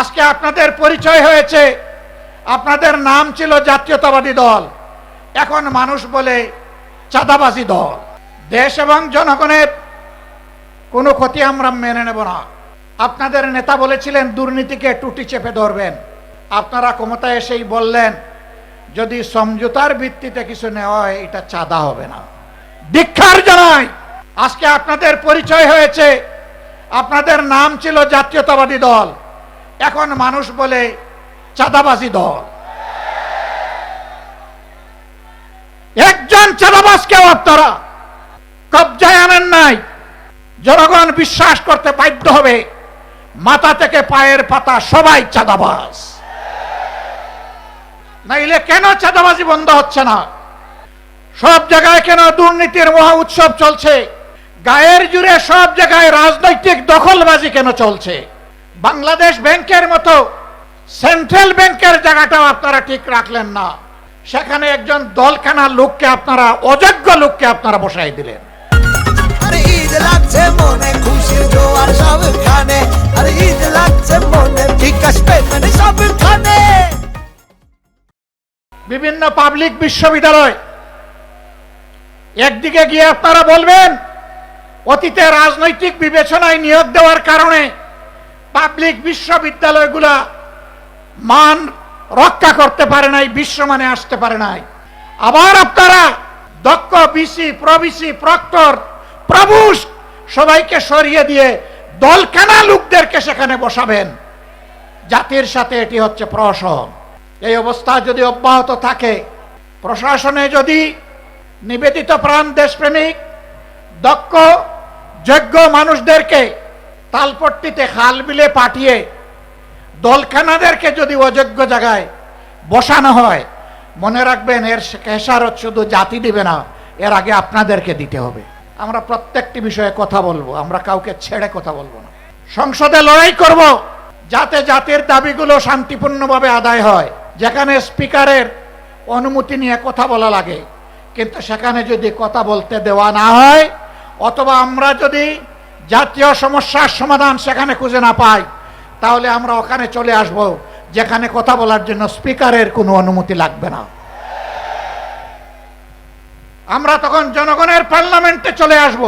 আজকে আপনাদের পরিচয় হয়েছে, আপনাদের নাম ছিল জাতীয়তাবাদী দল, এখন মানুষ বলে চাঁদাবাজি দল। দেশ এবং জনগণের কোনো ক্ষতি আমরা মেনে নেব না। আপনাদের নেতা বলেছিলেন দুর্নীতিকে টুটি চেপে ধরবেন, আপনারা ক্ষমতায় এসেই বললেন যদি সমঝোতার ভিত্তিতে কিছু নেওয়া হয় এটা চাঁদা হবে না। ধিক্কার জানাই। আজকে আপনাদের পরিচয় হয়েছে, আপনাদের নাম ছিল জাতীয়তাবাদী দল, এখন মানুষ বলে চাঁদাবাজি দল। একজন চাঁদাবাজকেও আপনারা কবজায় আনেন নাই। জনগণ বিশ্বাস করতে বাধ্য হবে মাথা থেকে পায়ের পাতা সবাই চাঁদাবাজ। নাইলে কেন চাঁদাবাজি বন্ধ হচ্ছে না? সব জায়গায় কেন দুর্নীতির মহা উৎসব চলছে? গায়ের জুড়ে সব জায়গায় রাজনৈতিক দখলবাজি কেন চলছে? বাংলাদেশ ব্যাংকের মতো সেন্ট্রাল ব্যাংকের জায়গাটাও আপনারা ঠিক রাখলেন না, সেখানে একজন দলখানা লোককে আপনারা, অযোগ্য লোককে আপনারা বসাই দিলেন। আরে ঈদ লাগছে মনে, খুশির জোয়ার সবখানে, আরে ঈদ লাগছে মনে, বিকাশ পেমেন্ট সবখানে। বিভিন্ন পাবলিক বিশ্ববিদ্যালয় একদিকে গিয়ে আপনারা বলবেন অতীতে রাজনৈতিক বিবেচনায় নিয়োগ দেওয়ার কারণে পাবলিক বিশ্ববিদ্যালয়গুলা মান রক্ষা করতে পারে নাই, বিশ্বমানে আসতে পারে নাই। আবার আপনারা দক্ষ বিসি, প্রবিসি, প্রক্টর, প্রভুষ সবাইকে সরিয়ে দিয়ে দলখানা লোকদেরকে সেখানে বসাবেন। জাতির সাথে এটি হচ্ছে প্রহসন। এই অবস্থা যদি অব্যাহত থাকে, প্রশাসনে যদি নিবেদিত প্রাণ দেশপ্রেমিক দক্ষ যোগ্য মানুষদেরকে তালপট্টিতে খাল বিলে পাঠিয়ে দলখানাদেরকে যদি অযোগ্য জায়গায় বসানো হয়, মনে রাখবেন এর খেসারত শুধু জাতি দিবে না, এর আগে আপনাদেরকে দিতে হবে। আমরা প্রত্যেকটি বিষয়ে কথা বলবো, আমরা কাউকে ছেড়ে কথা বলবো না। সংসদে লড়াই করব যাতে জাতির দাবিগুলো শান্তিপূর্ণভাবে আদায় হয়। যেখানে স্পিকারের অনুমতি নিয়ে কথা বলা লাগে, কিন্তু সেখানে যদি কথা বলতে দেওয়া না হয়, অথবা আমরা যদি জাতীয় সমস্যার সমাধান সেখানে খুঁজে না পাই, তাহলে আমরা ওখানে চলে আসব যেখানে কথা বলার জন্য স্পিকারের কোনো অনুমতি লাগবে না। আমরা তখন জনগণের পার্লামেন্টে চলে আসব।